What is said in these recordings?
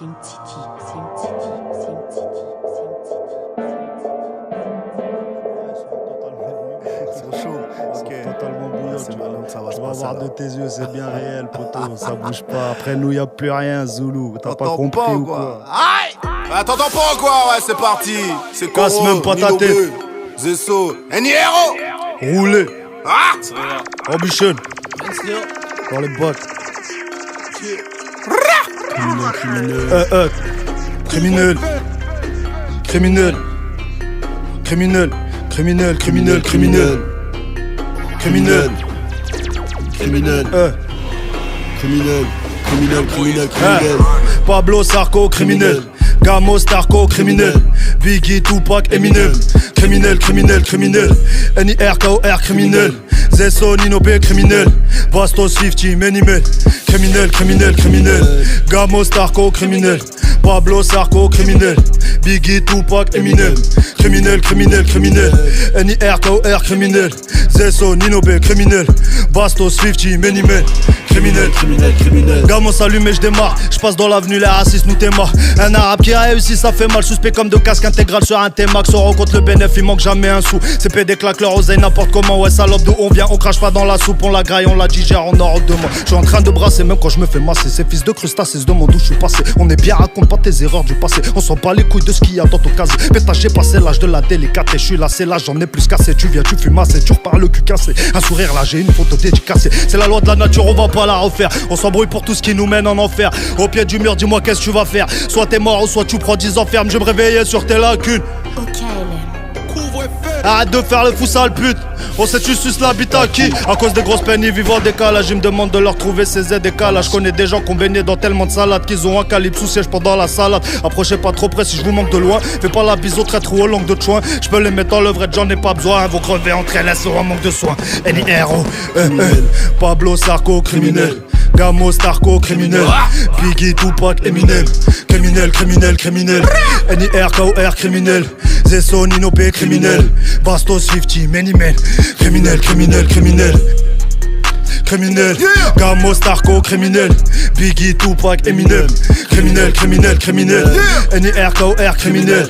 C'est chaud, ok. Totalement bouillant, tu vas voir de tes yeux, c'est bien réel, poteau. Ça bouge pas. Après nous, y a plus rien, Zoulou. T'as pas compris ou quoi? Aïe! T'entends pas quoi? Ouais, c'est parti. C'est Koro, casse même pas ta tête. Zesso, Eniero. Roulez. Ah! Ambition. Dans les bottes. Criminel. Criminel. Criminel. Criminel. Criminel. Criminel. Criminel. Criminel. Criminel. Criminel. Criminel. Criminel. Criminel. Pablo Sarko, criminel. Gamo Starco, criminel. Biggie, Tupac, Eminem. Criminel, criminel, criminel. N-I-R-K-O-R, criminel. Zesso, Nino B, criminel. Bastos, 50, Menimel. Criminel, criminel, criminel. Gamo Starco, criminel. Pablo Sarko, criminel. Biggie, Tupac, Eminem. Criminel, criminel, criminel. N-I-R-K-O-R, criminel. Zesso, Nino B, criminel. Bastos, 50, Menimel. Criminel, criminel, criminel. Gamo s'allume et je démarre. Je passe dans l'avenue, les racistes nous t'aimons. Un arabe qui a réussi, ça fait mal. Suspect comme de casque intégral sur un T-Max. On rencontre le bénéfice, il manque jamais un sou. C'est PD claque leur oseille n'importe comment. Ouais, salope d'où on vient, on crache pas dans la soupe. On la graille, on la digère, on en demain. Je suis en train de brasser, même quand je me fais masser. Ces fils de crustacés se demandent où je suis passé. On est bien, raconte pas tes erreurs du passé. On s'en bat les couilles de ce qu'il y a dans ton casier. Pétage, j'ai passé l'âge de la délicatesse. Je suis là, c'est là, j'en ai plus cassé. Tu viens, tu fumes assez, tu repars le cul cassé. Un sourire là, j'ai une photo dédicacée. C'est la loi de la nature, on va pas la refaire. On s'embrouille pour tout ce qui nous mène en enfer. Au pied du mur, dis-moi qu'est-ce que tu vas faire. Soit t'es mort ou soit tu prends 10 ans ferme. Je vais me réveiller sur tes lacunes. Arrête de faire le fou sale pute. On sait tu suces l'habitat qui. À cause des grosses peines ils vivent en décalage. Ils me demandent de leur trouver ces aides là. Je connais des gens qui ont baigné dans tellement de salades qu'ils ont un calibre sous siège pendant la salade. Approchez pas trop près si je vous manque de loin. Fais pas la bise au traître ou aux langues de chouin. Je peux les mettre dans levrette, j'en ai pas besoin. Vous crevez entre elles sur un manque de soins. N.I.R.O. Pablo Sarko, criminel. Gamo Starco, criminel. Biggie, Tupac, Eminem. Criminel, criminel, criminel. N.I.R.K.O.R, criminel. Zesso, Nino P, criminel. Bastos, 50, Menimel. Criminel, criminel, criminel. Criminel, Gamo Starco, criminel. Biggie, Tupac, Eminem. Criminel, criminel, criminel. N.I.R.K.O.R, criminel.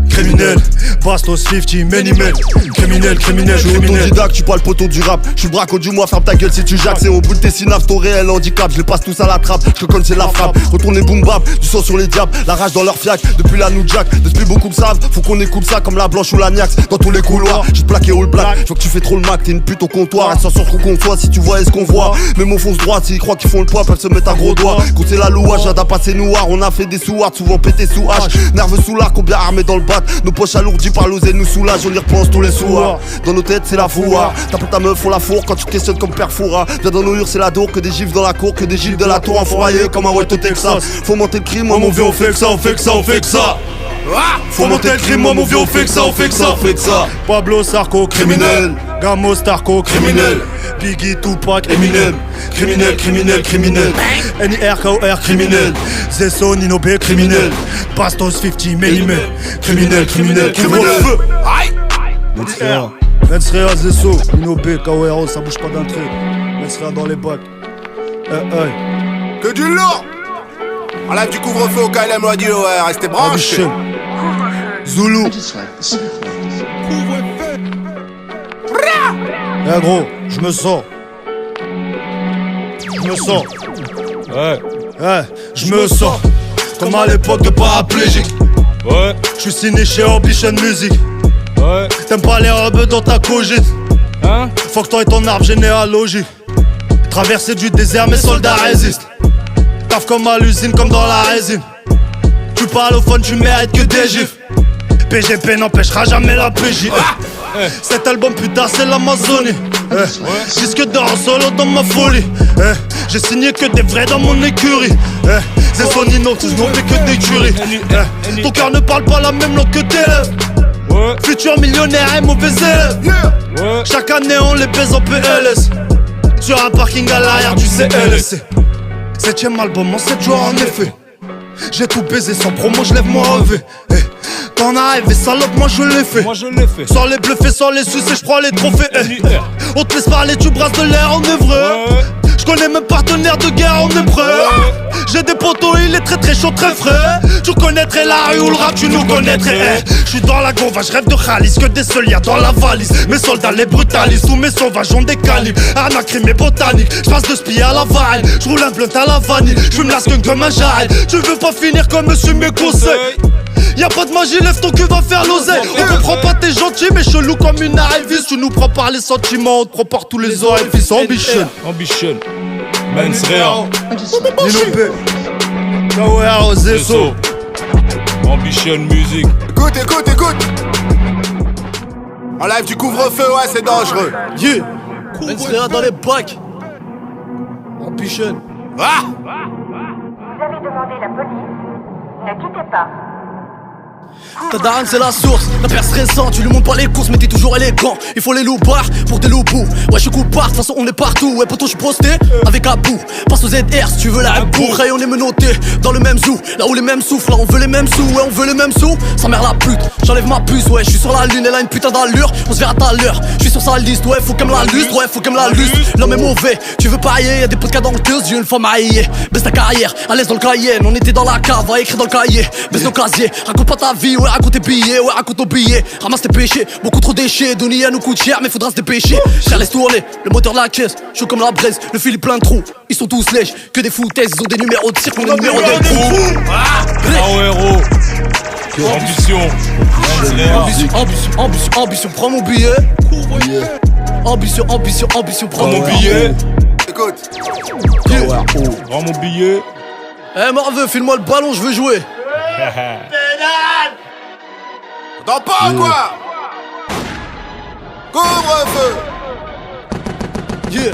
Criminel, Bastos 50, Menimel. Criminel, criminel, je suis autodidacte, tu parles poteau du rap. Je suis braco du mois, ferme ta gueule si tu jacques. C'est au bout de tes synapses, ton réel handicap. Je les passe tous à la trappe, je connais c'est la frappe. Retourne les boom bap, du sang sur les diables. La rage dans leur fiac, depuis la New Jack. Depuis beaucoup me savent, faut qu'on écoute ça comme la blanche ou la Niax. Dans tous les couloirs, j'ai plaqué all black. Je vois que tu fais trop le mac, t'es une pute au comptoir. Elle s'en sort trop qu'on soit si tu vois ce qu'on voit. Même on fonce droit, s'ils croient qu'ils font le poids, peuvent se mettre à gros doigts. Quand c'est la louage, j'ai passé noir. On a fait des sous souvent pété sous H. Nerveux sous l'arc, bien armés dans le bat. Nos poches alourdies par l'oseille nous soulage, on y repense tous les soirs. Dans nos têtes c'est la fouard. T'appelles ta meuf, on la fourre quand tu te questionnes comme père Foura. Viens dans nos hurs c'est la dour, que des gifs dans la cour, que des gifs de la tour enfouraillés comme un white au Texas. Faut monter le crime, moi mon vieux on fait que ça, on fait que ça, on fait que ça. Faut monter le crime, moi mon vieux on fait que ça, on fait que ça, on fait que ça. Pablo Sarko, criminel. Gamo Starco, criminel. Biggie, Tupac, Eminem. Criminel, criminel, criminel. N.I.R.K.O.R, criminel. Zesso, Nino B, criminel. Bastos 50, Menimel. Criminel, criminel, criminel. Mensrea, Zesso, Nino B, K.O.R, ça bouge pas d'un trait. Mensrea dans les bacs. Que du lourd. Enlève du couvre-feu au KLM Radio, ouais, restez branchés. Zoulou. Eh gros, je me sens. Ouais. Je me sens comme à l'époque de paraplégique. Ouais. Je suis signé chez Ambition Music. Ouais. T'aimes pas les robes dans ta cogite. Hein? Faut que toi et ton arbre généalogique. Traverser du désert, mes soldats résistent. Taf comme à l'usine, comme dans la résine. Tu parles au fond, tu mérites que des gifs. PGP n'empêchera jamais la PJ. Cet album putain c'est l'Amazonie. Disque d'or en solo dans ma folie. J'ai signé que des vrais dans mon écurie. C'est son Nino, tous n'ont fait que des tueries. Ton cœur ne parle pas la même langue que tes lèvres. Futur millionnaire et mauvais élève. Chaque année on les baise en PLS. Sur un parking à l'arrière du CLSC. 7ème album en 7 jours en effet. J'ai tout baisé sans promo, je lève mon revêt. T'en as rêvé salope, moi je l'ai fait. Sans les bluffer, sans les sucer, je prends les trophées. On te laisse parler, tu brasses de l'air en œuvre. J'connais mes partenaires de guerre, on est prêt. J'ai des potos, il est très très chaud, très frais. Tu connaîtrais la rue ou le rap, tu nous connaîtrais. J'suis dans la gova, j'rêve de Khalis, que des solières dans la valise. Mes soldats les brutalisent, tous mes sauvages ont des calibres. Arnaque, crime et botanique, j'passe de spi à la vanille. J'roule un blunt à la vanille, j'fume la skunk comme un jarre. Tu veux pas finir comme monsieur mes conseils. Y'a pas de magie, lève ton cul, va faire l'oseille. On comprend pas, t'es gentil, mais chelou comme une arriviste. Tu nous prends par les sentiments, on te prend par tous les orifices. Ambition. Ambition. Mens Rea. Nino B. KOR, Zesso. Ambition Music. Écoute, écoute, écoute. En live du couvre-feu, ouais, c'est dangereux. Yeah. Mens Rea dans les bacs. Ambition. Ah! Vous avez demandé la police. Ne quittez pas. Ta daronne c'est la source, la perce récente, tu lui montres pas les courses mais t'es toujours élégant. Il faut les loupards pour des loups. Ouais je suis coupard, de toute façon on est partout. Ouais poto je suis posté avec un bout. Passe aux ZR si tu veux la bourre. Et on est menotté dans le même zoo. Là où les mêmes souffles, là on veut les mêmes sous. Ouais on veut les mêmes sous, sa mère la pute. J'enlève ma puce, ouais je suis sur la lune. Elle a une putain d'allure, on se verra tout à l'heure. Je suis sur sa liste, ouais faut qu'elle me la lustre. Ouais faut qu'elle me la lustre. L'homme est mauvais, tu veux parier. Y'a des podcasts dans le queue, j'ai une femme à hailler. Baisse ta carrière, à l'aise dans le Cayenne. On était dans la cave, à écrire dans le cahier. Baisse nos casiers, raconte pas ta vie, ouais raconte tes billets, ouais raconte ton billet. Ramasse tes péchés, beaucoup trop déchets. Dunia nous coûte cher mais faudra se dépêcher. Frère laisse tourner, le moteur de la caisse. Chaud comme la braise, le fil est plein de trous. Ils sont tous lèches, que des foutaises. Ils ont des numéros de cirque, on a des numéros de trous. héros. Ambition. Ambition, prends mon billet. Ambition, prends mon billet. Écoute. Prends mon billet. Eh Marveux, file-moi le ballon, je veux jouer. T'en pas quoi? Couvre-feu. Yeah.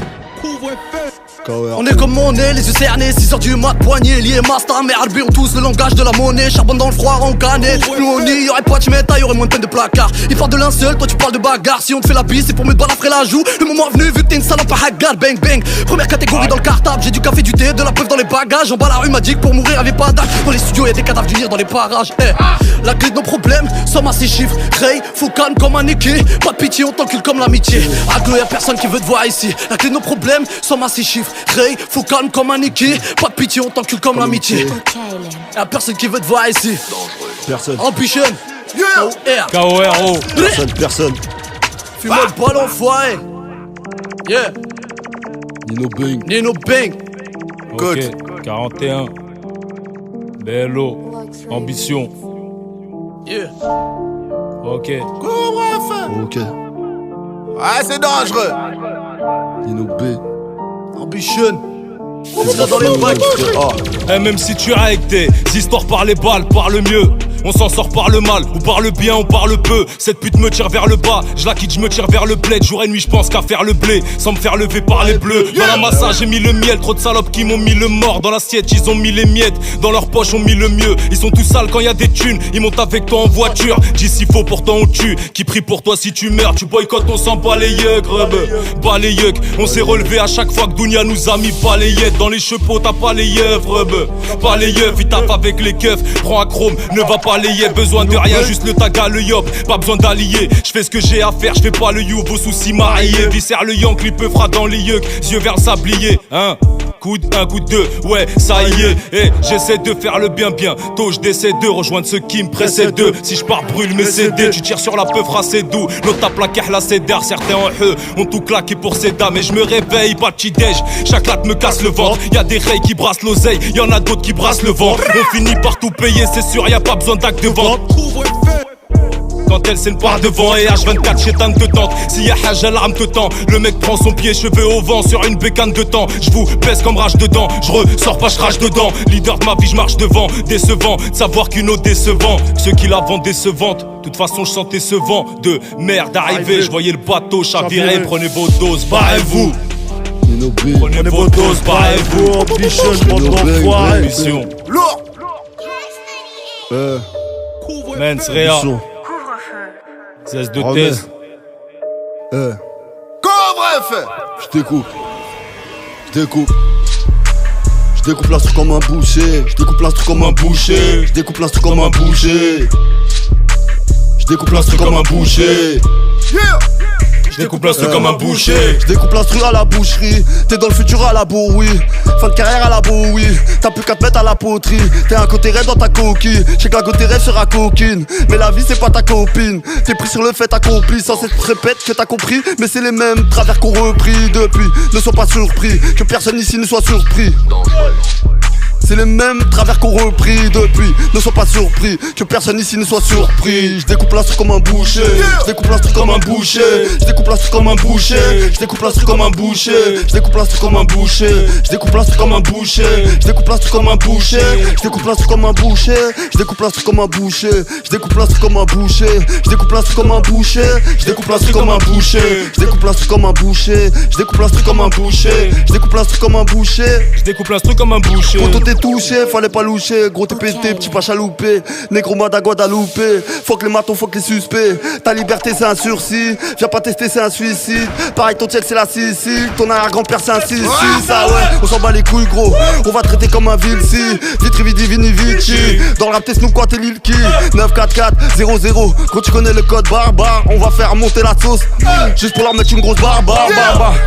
On est comme on est, les yeux cernés, 6h du mat, poignet lié, master, mais Arbi, on tous le langage de la monnaie, charbon dans le froid, en canette. Nous on y, y'aurait pas de chimeta, y'aurait moins de peine de placard. Il parle de linceul, toi tu parles de bagarre. Si on te fait la bise, c'est pour me battre après la joue. Le moment est venu, vu que t'es une salope à hagar, bang bang. Première catégorie dans le cartable, j'ai du café, du thé, de la preuve dans les bagages. En bas la rue m'a dit que pour mourir y'avait pas d'âge. Dans les studios y'a des cadavres d'unir dans les parages. La clé de nos problèmes, somme à ces chiffres. Ray, faut calme comme un équipe. Pas de pitié, on t'encule comme l'amitié. À deux y'a personne qui veut te voir ici. La clé de nos problèmes, somme à ces chiffres. Ray, faut calme comme un équipe. Pas de pitié, on t'encule comme l'amitié. Y'a personne qui veut te voir ici. Personne. Ambition. Yeah. KORO. Personne. Fume le ballon foiré. Yeah. Nino Bang. Ok. 41. Bello. Ambition. Yeah. Ok. Couvre-feu. Ok. Ouais, c'est dangereux. Nino B. Ambition. C'est dans les bacs. Eh, même si tu as avec tes histoires par les balles, par le mieux. On s'en sort par le mal, ou par le bien, on parle peu. Cette pute me tire vers le bas, je la quitte, je me tire vers le bled. Jour et nuit, je pense qu'à faire le blé, sans me faire lever par les bleus. Dans la massa, j'ai mis le miel, trop de salopes qui m'ont mis le mort. Dans l'assiette, ils ont mis les miettes, dans leur poche, on mis le mieux. Ils sont tous sales quand y a des thunes, ils montent avec toi en voiture. Dis s'il faut, pourtant on tue. Qui prie pour toi si tu meurs, tu boycottes, on s'en bat les yucks, bat les yucks. On s'est relevé à chaque fois que Dunia nous a mis pas les yettes. Dans les chevaux, t'as pas les yeux, pas les yeux, il tape avec les keufs. Prends un chrome, ne va pas les yeux, besoin de rien, juste le taga, le yop, pas besoin d'allier. Je fais ce que j'ai à faire, je fais pas le you, vos soucis mariés. Viscère le yank, lui peu fera dans les yeux, yeux vers le sablier, hein. Coup de 1, coup de 2, ouais, ça y est. Et j'essaie de faire le bien, tôt je décède de rejoindre ceux qui me précèdent. Si je pars, brûle mes CD, tu tires sur la peu, c'est doux. L'autre tape la cah, la cédère, certains en eux ont tout claqué pour ces dames. Et je me réveille, pas de petit-déj, chaque latte me casse le ventre. Y'a des rails qui brassent l'oseille, y'en a d'autres qui brassent le vent. On finit par tout payer, c'est sûr, y'a pas besoin d'acte de vente. Quand elle c'est part devant et H24 chétan te tente. Si y'a Hajj l'arme te tend. Le mec prend son pied, cheveux au vent sur une bécane de temps. Je vous pèse comme rage dedans, je ressors pas, je rage dedans. Leader de ma vie, je marche devant. Décevant, de savoir qu'une eau décevant. Ceux qui la vendent décevante. De toute façon je sentais ce vent de merde arriver. Je voyais le bateau chavirer. Prenez vos doses, barrez-vous. Prenez vos doses, barrez-vous. Ambition, pendant Ambition. Lourd. Mens Rea. Cesse de thèse. Couvre-feu. Je découpe l'instru comme un boucher. Je découpe l'instru comme un boucher. Je découpe l'instru comme un boucher. Je découpe l'instru comme un boucher. Yeah. découpe l'instru comme un boucher. Je découpe l'instru à la boucherie. T'es dans le futur à la bourrouille. Fin de carrière à la bourrouille. T'as plus qu'à te mettre à la poterie. T'es un côté rêve dans ta coquille. J'sais que la côté rêve sera coquine. Mais la vie c'est pas ta copine. T'es pris sur le fait accompli. Sans cette répète que t'as compris. Mais c'est les mêmes travers qu'on repris depuis. Ne sois pas surpris. Que personne ici ne soit surpris. C'est les mêmes travers qu'on repris depuis. Ne sois pas surpris, que personne ici ne soit surpris. Je découpe l'instru comme un boucher. Je découpe l'instru comme un boucher. Je découpe l'instru comme un boucher. Je découpe l'instru comme un boucher. Je découpe l'instru comme un boucher. Je découpe l'instru comme un boucher. Je découpe l'instru comme un boucher. Je découpe l'instru comme un boucher. Je découpe l'instru comme un boucher. Je découpe l'instru comme un boucher. Je découpe l'instru comme un boucher. Je découpe l'instru comme un boucher. Je découpe l'instru comme un boucher. Je découpe l'instru comme un boucher. Je découpe l'instru comme un boucher. Je découpe l'instru comme un boucher. Touché, fallait pas loucher, gros t'es pété, petit pas chaloupé, négro mode à Guadeloupe, faut que les matons, faut que les suspects, ta liberté c'est un sursis, viens pas tester c'est un suicide, pareil ton tiède c'est la Sicile, ton arrière-grand-père c'est un 6-6, ah ouais, on s'en bat les couilles gros, on va traiter comme un Vilsi, Vitri Vidi Vini Vici, dans le rap t'es Snoop quoi t'es Lil Ki, 944-00, quand tu connais le code barbare, on va faire monter la sauce, juste pour leur mettre une grosse barbe,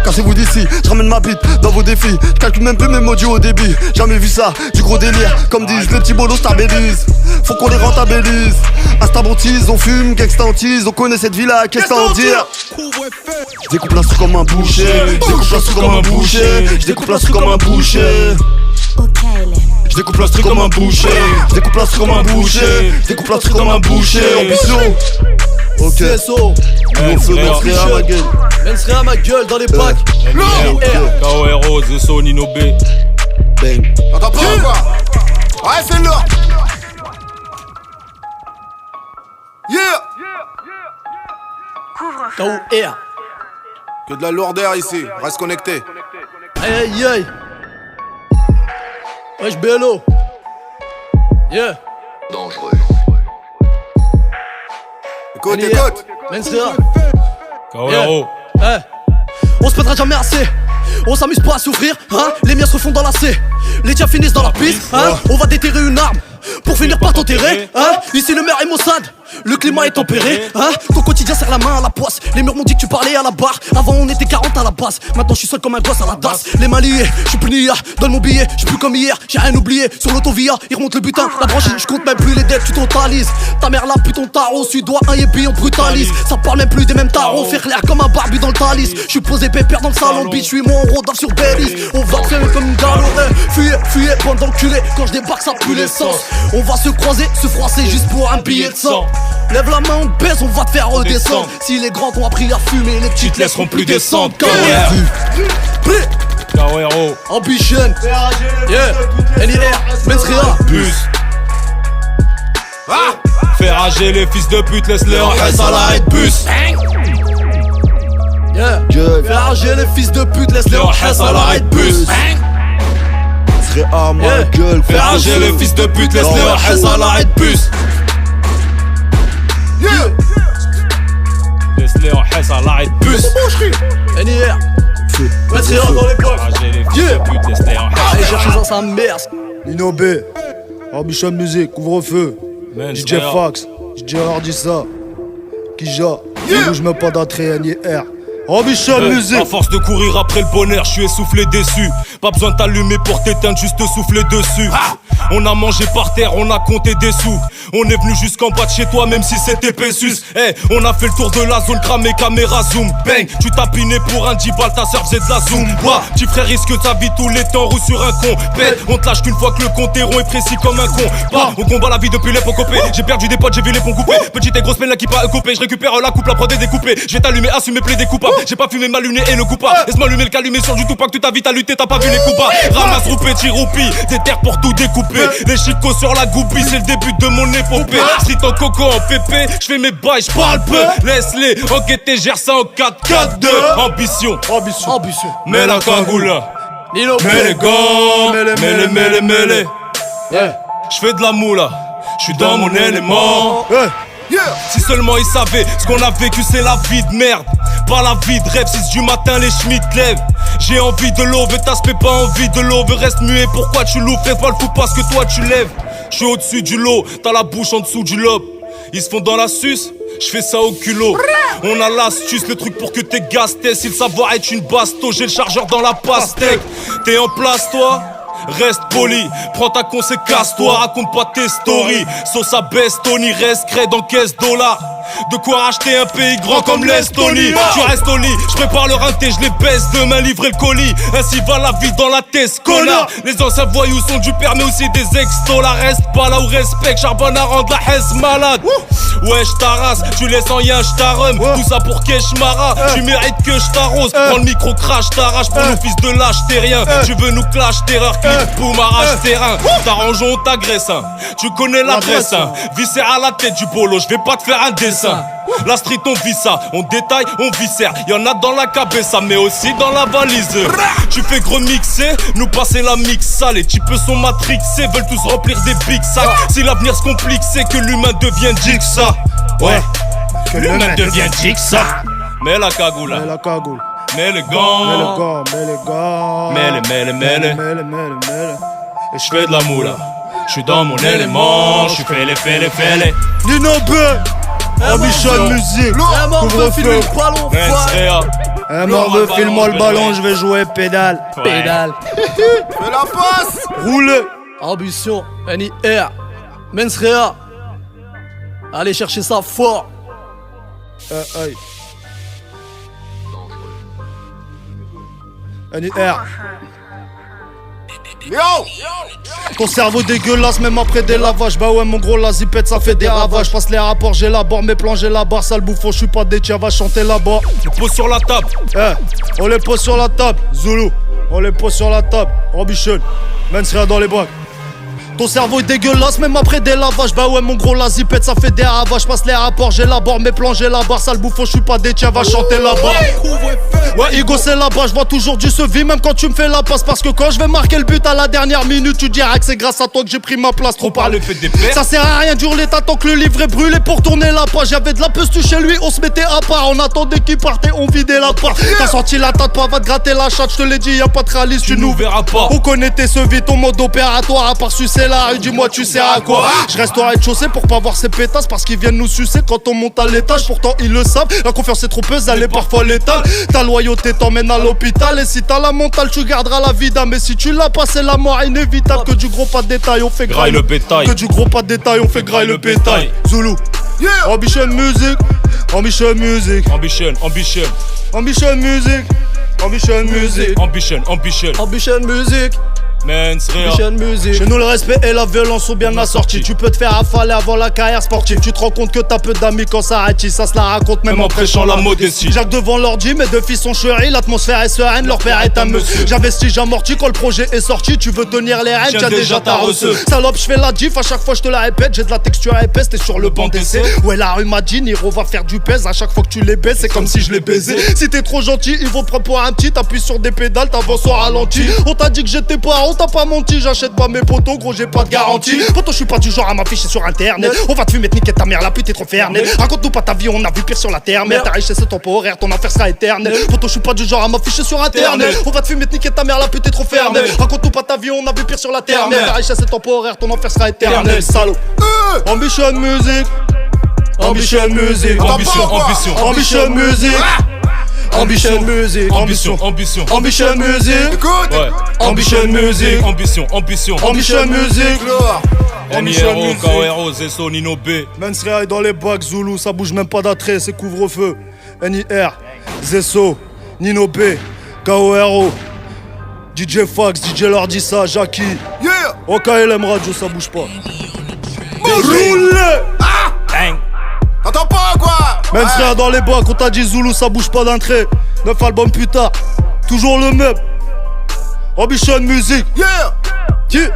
cassez-vous d'ici, je ramène ma bite dans vos défis, je calcule même plus mes modules au débit, jamais vu ça, du gros délire, comme disent les petits bolos stabilisent. Faut qu'on les rentabilise. Instabontise, on fume, gangstantise, on connaît cette vie-là, qu'est-ce qu'à en dire? Je découpe l'instru comme un boucher. Je découpe l'instru comme un boucher. Je découpe l'instru comme un boucher. Je découpe l'instru comme un boucher. Je découpe l'instru comme un boucher. Je découpe l'instru comme un boucher. Ambition. Ok. CSO. On fait montrer à ma gueule. Ben serait à ma gueule dans les bacs. KORO, Zesso, Nino B. Bang. T'entends pas ou quoi? Ouais, c'est lourd. Yeah. KOR. Que de la lourdeur ici, reste connecté. Aïe aïe aïe. Wesh BLO. Yeah. Dangereux. Écoute, écoute. Mensrea. KORO. Eh. On se pètera jamais assez. On s'amuse pas à souffrir, hein. Les miens se refont dans la C. Les tiens finissent dans la piste, hein. On va déterrer une arme pour finir par t'enterrer, hein. Ici le maire est Mossad, le climat est tempéré, hein. Ton quotidien serre la main à la poisse. Les murs m'ont dit que tu parlais à la barre. Avant on était 40 à la base. Maintenant je suis seul comme un gosse à la DAS. Les mains liées, je suis plus nia. Donne mon billet, je suis plus comme hier. J'ai rien oublié, sur l'autovia, il remonte le butin. La branche, je compte même plus les dettes, tu totalises. Ta mère là, putain tarot, Suédois, un yépi, on brutalise. Ça parle même plus des mêmes tarots. Faire l'air comme un barbu dans le talis. Je suis posé pépère dans le salon, bitch, je suis mon Rodolphe sur Belize. On va faire comme une galore. Fuyez, pendant le culé. Quand je débarque, ça pue l'essence. On va se croiser, se froisser juste pour un billet de sang. Lève la main, on te baise, on va te faire redescendre. Si les grands t'ont appris à fumer, les petits te laisseront plus descendre. KORO. Ambition. Yeah. NIR. Mensrea. Bus. Faire rager les fils de pute, laisse-les en reste à l'arrêt de bus. Yeah. Gueule. Fais rager les fils de pute, laisse-les en reste à l'arrêt de bus. Serait à ma gueule. Faire rager les fils de pute, laisse-les en reste à l'arrêt de bus. Laisse-les en reste à l'arrêt de bus. NIR. Mensrea dans les blocs. Rager les fils de pute, laisse-les en reste. Allez chercher dans sa mère. Nino B, Ambition Music, couvre-feu. DJ Fax, DJ Hardissa, Kija, je mets pas d'entrée NIR. Ambition Music. À force de courir après le bonheur, je suis essoufflé, déçu. Pas besoin de t'allumer pour t'éteindre, juste te souffler dessus. On a mangé par terre, on a compté des sous. On est venu jusqu'en bas de chez toi, même si c'était Pessus. On a fait le tour de la zone, cramé, caméra, zoom, bang. Tu tapiné pour un 10 balles, ta sœur faisait de la zoom. Petit frère risque ta vie tous les temps, roule sur un con. On te lâche qu'une fois que le compte est rond est précis comme un con. On combat la vie depuis l'époque OP. J'ai perdu des potes, j'ai vu les ponts coupés. Petite et grosse peine, la qui pas coupé. Je récupère la coupe, la prod est découpée. Je vais t'allumer, assumer, plaider coupable. J'ai pas fumé, m'allumer et le coupable. Laisse-moi allumer le calumet sur du tout, pas que tu ta vie t'as lutté, t'as pas vu les coups bas. Ramasse roupé, tiroupi, des terres pour tout découper. Les chicots sur la goupille, c'est le début de mon épopée. Street en coco, en pépé, j'fais mes bails, j'parle peu. Laisse-les enquêter, gère ça en 4-4-2. Ambition, Ambition. mets la cagoule. Nino. Mets les gants, mêlez. Yeah. J'fais de la moula, j'suis dans mon élément. Si seulement ils savaient ce qu'on a vécu, c'est la vie de merde. Pas la vie de rêve, 6 du matin les schmitts lèvent. J'ai envie de l'aube, t'aspect pas envie de l'aube. Reste muet, pourquoi tu loues? Fais pas le fou parce que toi tu lèves. J'suis au-dessus du lot, t'as la bouche en dessous du lobe. Ils se font dans la suce, Je fais ça au culot. On a l'astuce, le truc pour que t'es gasté. Si le savoir est une basto, j'ai le chargeur dans la pastèque. T'es en place toi? Reste poli, prends ta con et casse-toi. Raconte pas tes stories. Sauce à Bestoni, reste crée dans caisse $. De quoi racheter un pays grand comme l'Estonie. Tu restes au lit, je prépare le rinté, je les baisse. Demain livrer le colis, ainsi va la vie dans la tête, connard. Les anciens voyous sont du père mais aussi des extos. La reste pas là où respect, charbonne à rendre la haise malade. Ouais j't'arrasse, tu laisses en rien, j't'arrume. Tout ça pour Keshmara, tu mérites que j't'arrose. Prends le micro, crash, t'arrache pour le fils de lâche, t'es rien. Tu veux nous clash, terreur, clip, boum, arrache terrain. T'arranges, on t'agresse, hein. Tu connais l'adresse, hein. Viscère à la tête du polo, je vais pas te faire un dessin. La street on vit ça, on détaille, on viscère. Y'en a dans la cabessa mais aussi dans la valise. Tu fais gros mixer, nous passer la mix sale. Les types sont matrixés, veulent tous remplir des big sacs. Si l'avenir se complique c'est que l'humain devient Jigsaw. Ouais, que l'humain devient Jigsaw. Mets la cagoule, Mets la cagoule, mets les mets gants, le gars, mets les gars, mets les. Et Je fais de la moula, je suis dans mon élément, je fais les. Nino B, Ambition Musique, Un mort de filme couvre-feu. le ballon, Vince Réa, Un mort de file-moi le ballon, je vais jouer pédale. pédale. Fais la passe. Roulez. Ambition, NIR, Mensrea. Allez chercher ça fort. Aïe. NIR. Yo. Ton cerveau dégueulasse même après des lavages. Bah ouais mon gros la zipette ça fait des ravages. Passe les rapports, j'élabore mes plans, j'élabore. Sale bouffon, je suis pas des tiens, va chanter là-bas. tu poses sur la table. On les pose sur la table, Zulu. On les pose sur la table, Ambition. Mensrea dans les bacs. Ton cerveau est dégueulasse même après des lavages. Bah ouais mon gros la zipette ça fait des ravages. Passe les rapports, j'élabore mes plans, j'élabore. Sale bouffon, je suis pas des tiens, va chanter là-bas. Ouais Igo c'est là-bas, je vois toujours du sevi même quand tu me fais la passe. Parce que quand je vais marquer le but à la dernière minute, tu diras que c'est grâce à toi que j'ai pris ma place. Trop Par parlé. le fait des pères. Ça sert à rien d'hurler, t'attends que le livre est brûlé pour tourner la page. J'avais de la pestu chez lui, on se mettait à part. On attendait qu'il partait, on vidait la part. T'as senti la tête, pas va te gratter la chatte. Je te l'ai dit, y'a pas de réaliste, Tu nous verras pas. on connaît tes sevis, ton mode opératoire. À part sucer la rue, dis-moi tu sers à quoi. Je reste au rez-de-chaussée pour pas voir ces pétasses. Parce qu'ils viennent nous sucer quand on monte à l'étage. Pourtant ils le savent, la confiance est trompeuse, elle est parfois létale. Ta loyauté t'emmène à l'hôpital. Et si t'as la mentale, tu garderas la vie d'âme. Mais si tu l'as pas, c'est la mort inévitable. Que du gros pas de détail, on fait Graille le bétail. Que du gros pas de détail, on fait graille le bétail. Zulu. Yeah. Ambition Music. Ambition Music. Ambition. Ambition Music. Ambition Music. Ambition music, Mens Réa. Ambition music. Chez nous le respect et la violence sont bien assortis. Tu peux te faire affaler avant la carrière sportive. Tu te rends compte que t'as peu d'amis quand ça arrête. Ça se la raconte même en prêchant la modestie. Jacques devant l'ordi, mes deux fils sont chéris. L'atmosphère est sereine, leur père est un monsieur. J'investis, j'amortis quand le projet est sorti. Tu veux tenir les rênes, Tiens tiens déjà ta receux. Salope, je fais la diff, à chaque fois je te la répète. J'ai de la texture épaisse, t'es sur le banc d'essai. Ouais, la rue m'a dit, Niro va faire du pèse. À chaque fois que tu les baises, c'est comme si je les baisais. Si t'es trop gentil, ils vont te prendre pour un petit. T'appuies sur des pédales, t'avances au ralenti. On t'a dit que j'étais pas, on t'a pas menti. J'achète pas mes potos, gros, j'ai pas de garantie. Poto, je suis pas du genre à m'afficher sur internet. On va te fumer, te niquer ta mère, la pute est trop fermée. Raconte-nous pas ta vie, on a vu pire sur la terre. Mais ta richesse est temporaire, ton enfer sera éternel. Poto, je suis pas du genre à m'afficher sur internet. On va te fumer, te niquer ta mère, la pute est trop fermée. Raconte-nous pas ta vie, on a vu pire sur la terre. Mais ta richesse est temporaire, ton enfer sera éternel. Salaud. Ambition Music. Ambition Music. Ambition Music. Ambition Music. Ambition Music. Écoute. Ouais. Ambition Music. Ambition. Ambition Music. Gloire. Ambition NIRO, Music. KORO, Zesso, Nino B. Mensrea est dans les bacs, Zulu, ça bouge même pas d'attrait, c'est couvre-feu. NIR, Zesso, Nino B, KORO, DJ Fax, DJ Lardissa, Jackie. Yeah. OKLM Radio, ça bouge pas. Roule. Bang. T'entends pas quoi? Mensrea dans les bacs, on t'a dit Zulu, ça bouge pas d'entrée. 9 albums plus tard, toujours le même. Ambition Music. Yeah. Yeah.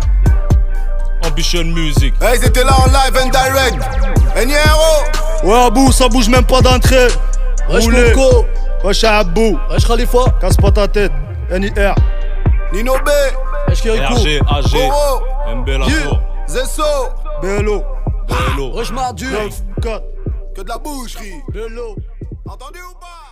Ambition Music. Hey, ils étaient là en live and direct. NIRO. Ouais, Abou, ça bouge même pas d'entrée. Wesh Roulez. Coco, Wesh Abou, wesh Khalifa, casse pas ta tête. NIR. Nino B. wesh Kirikou, RG, AG, Koro. MB Lazo, Zesso. Bello. Bello. wesh Mardu, 9, 4. Que de la boucherie. de l'eau. Entendu ou pas?